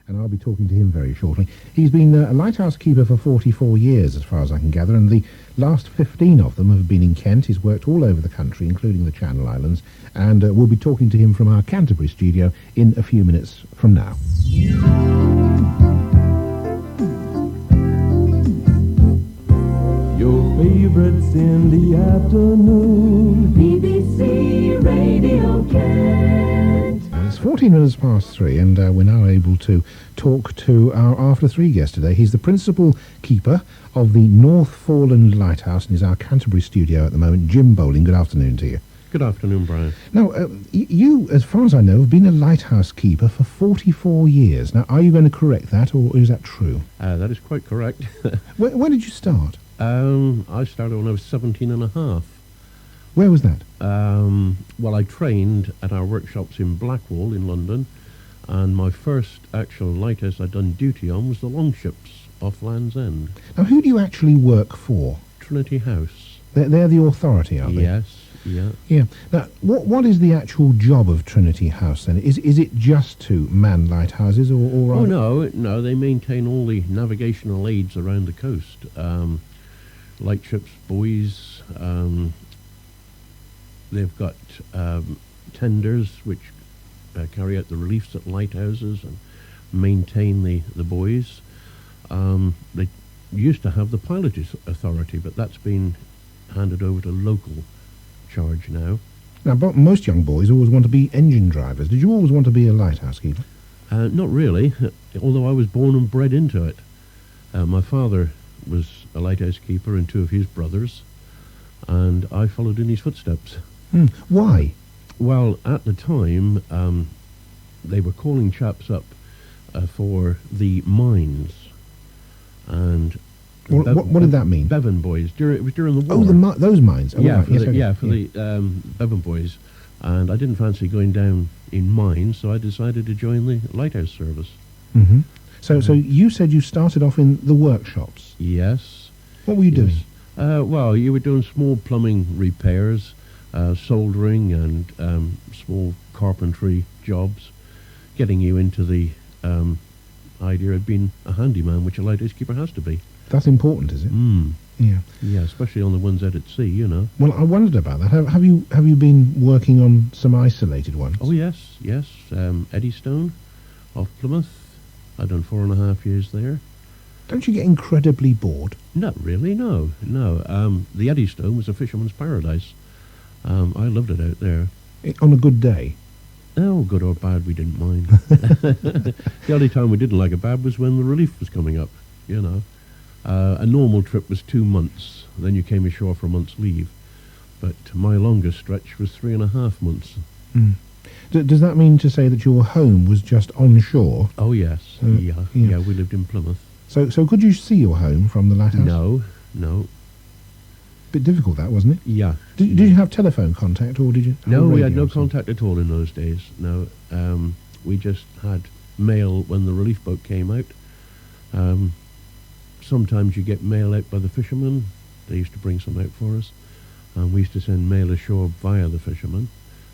and I'll be talking to him very shortly. He's been a lighthouse keeper for 44 years, as far as I can gather, and the last 15 of them have been in Kent. He's worked all over the country, including the Channel Islands, and we'll be talking to him from our Canterbury studio in a few minutes from now. Your favorites in the afternoon. BBC Radio Kent. It's 14 minutes past 3, and we're now able to talk to our After 3 guest today. He's the principal keeper of the North Foreland Lighthouse and is our Canterbury studio at the moment. Jim Bowling, good afternoon to you. Good afternoon, Brian. Now, you, as far as I know, have been a lighthouse keeper for 44 years. Now, are you going to correct that, or is that true? That is quite correct. When did you start? I started when I was 17 and a half. Where was that? Well, I trained at our workshops in Blackwall in London, and my first actual lighthouse I'd done duty on was the Longships off Land's End. Now, who do you actually work for? Trinity House. They're the authority, aren't they? Yes, yeah. Yeah. Now, what is the actual job of Trinity House then? Is it just to man lighthouses, or Oh, no, they maintain all the navigational aids around the coast. Lightships, buoys, they've got tenders which carry out the reliefs at lighthouses and maintain the buoys. They used to have the pilotage authority, but that's been handed over to local charge now. Now, but most young boys always want to be engine drivers. Did you always want to be a lighthouse keeper? Not really, although I was born and bred into it. My father was a lighthouse keeper and two of his brothers, and I followed in his footsteps. Why? Well, at the time, they were calling chaps up for the mines, and What did that mean? Bevan boys. It was during the war. Oh, those mines. Oh, yeah, right. for the Bevan boys, and I didn't fancy going down in mines, so I decided to join the lighthouse service. Mm-hmm. So you said you started off in the workshops. Yes. What were you doing? Well, you were doing small plumbing repairs, soldering, and small carpentry jobs, getting you into the idea of being a handyman, which a lighthouse keeper has to be. That's important, is it? Yeah. Yeah, especially on the ones out at sea, you know. Well, I wondered about that. Have you been working on some isolated ones? Oh, yes. Eddystone off Plymouth. I've done 4.5 years there. Don't you get incredibly bored? Not really, no. The Eddystone was a fisherman's paradise. I loved it out there. On a good day? Oh, good or bad, we didn't mind. The only time we didn't like it bad was when the relief was coming up, you know. A normal trip was 2 months, then you came ashore for a month's leave. But my longest stretch was 3.5 months. Does that mean to say that your home was just onshore? Oh, yes. Yeah, we lived in Plymouth. So could you see your home from the lighthouse? No. Bit difficult, that, wasn't it? Yeah. Did you have telephone contact, or did you? No, we had no contact at all in those days. No, we just had mail when the relief boat came out. Sometimes you get mail out by the fishermen. They used to bring some out for us. We used to send mail ashore via the fishermen.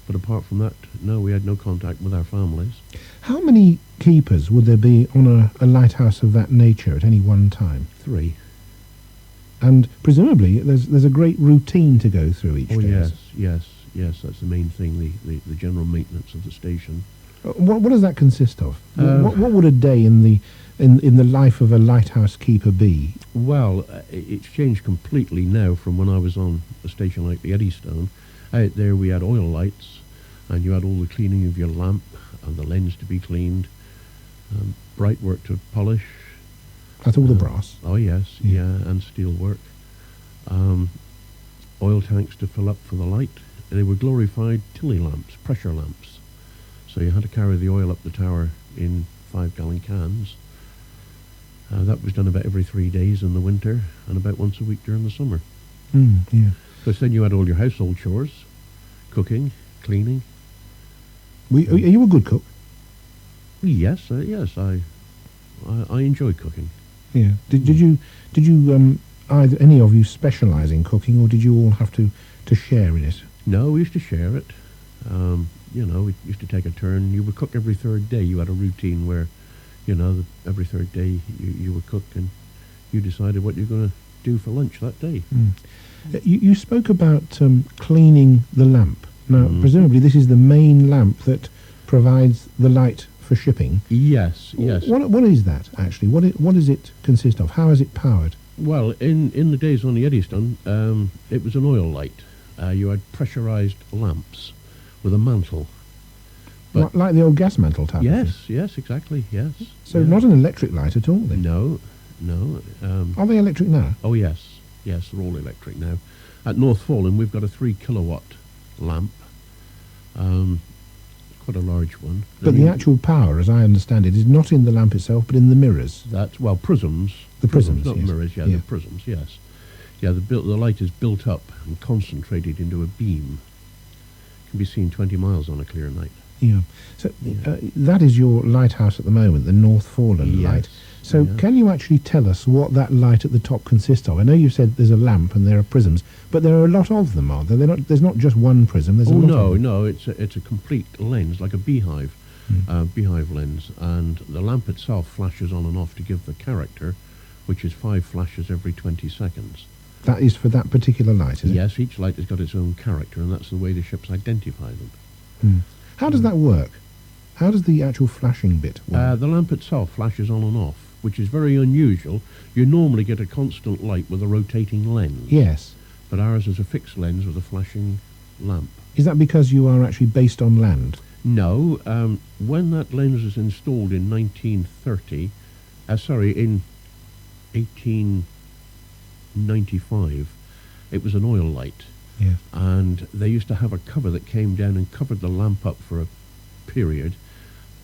But apart from that, no, we had no contact with our families. How many keepers would there be on a lighthouse of that nature at any one time? 3. And presumably there's a great routine to go through each day. Yes, that's the main thing, the general maintenance of the station. What does that consist of? What would a day in the life of a lighthouse keeper be? Well, it's changed completely now from when I was on a station like the Eddystone. Out there we had oil lights, and you had all the cleaning of your lamp and the lens to be cleaned, bright work to polish. That's all the brass? Oh, yes, yeah, and steel work. Oil tanks to fill up for the light. They were glorified Tilly lamps, pressure lamps. So you had to carry the oil up the tower in 5-gallon cans. That was done about every 3 days in the winter and about once a week during the summer. Yeah. Because then you had all your household chores, cooking, cleaning. Are you a good cook? Yes, I enjoy cooking. Yeah. Did you either any of you specialise in cooking, or did you all have to share in it? No, we used to share it. We used to take a turn. You would cook every third day. You had a routine where every third day you would cook, and you decided what you're going to do for lunch that day. You spoke about cleaning the lamp. Now, presumably this is the main lamp that provides the light for shipping. Yes. What is that, actually? What does it consist of? How is it powered? Well, in the days on the Eddystone, it was an oil light. You had pressurised lamps with a mantle. But Like the old gas mantle type of thing? Yes, exactly, yes. So not an electric light at all, then? No. Are they electric now? Oh, yes, they're all electric now. At North Foreland, we've got a 3 kilowatt lamp, quite a large one. But the actual power, as I understand it, is not in the lamp itself, but in the mirrors. Prisms. The prisms, not yes. mirrors, the prisms, yes. Yeah, the light is built up and concentrated into a beam. Can be seen 20 miles on a clear night. Yeah. So that is your lighthouse at the moment, the North Foreland light. So can you actually tell us what that light at the top consists of? I know you said there's a lamp and there are prisms, but there are a lot of them, aren't there? There's not just one prism. There's a lot of them. No. It's a complete lens, like a beehive, beehive lens, and the lamp itself flashes on and off to give the character, which is 5 flashes every 20 seconds. That is for that particular light, is it? Yes, each light has got its own character, and that's the way the ships identify them. How does that work? How does the actual flashing bit work? The lamp itself flashes on and off, which is very unusual. You normally get a constant light with a rotating lens. Yes. But ours is a fixed lens with a flashing lamp. Is that because you are actually based on land? No. When that lens was installed in 1895, it was an oil light. Yeah. And they used to have a cover that came down and covered the lamp up for a period,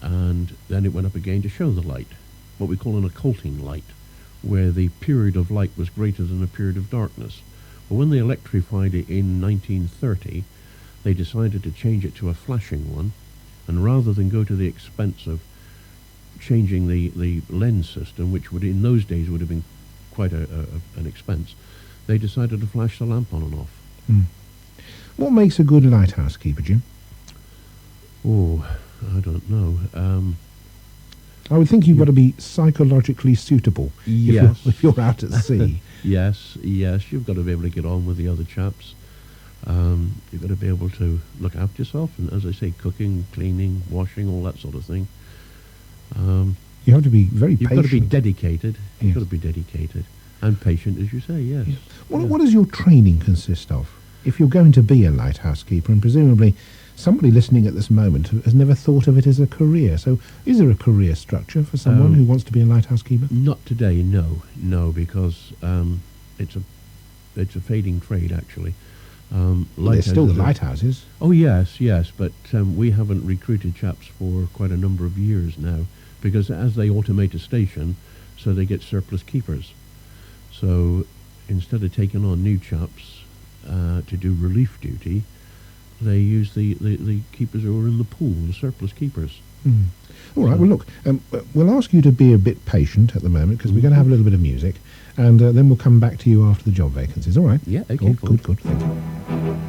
and then it went up again to show the light, what we call an occulting light, where the period of light was greater than the period of darkness. But when they electrified it in 1930, they decided to change it to a flashing one, and rather than go to the expense of changing the lens system, which would in those days would have been quite an expense, they decided to flash the lamp on and off. What makes a good lighthouse keeper, Jim? Oh, I don't know. I would think you've got to be psychologically suitable if you're out at sea. Yes, you've got to be able to get on with the other chaps. You've got to be able to look after yourself, and as I say, cooking, cleaning, washing, all that sort of thing. You have to be very patient. You've got to be dedicated. Yes. You've got to be dedicated and patient, as you say, yes. What does your training consist of? If you're going to be a lighthouse keeper, and presumably somebody listening at this moment has never thought of it as a career, so is there a career structure for someone who wants to be a lighthouse keeper? Not today, no, because it's a fading trade, actually. There's still the lighthouses. Oh, yes, but we haven't recruited chaps for quite a number of years now, because as they automate a station, so they get surplus keepers. So instead of taking on new chaps to do relief duty, they use the keepers who are in the pool, the surplus keepers. All right, well, look, we'll ask you to be a bit patient at the moment, because we're going to have a little bit of music, and then we'll come back to you after the job vacancies. All right? Yeah, okay. Good. Thank you.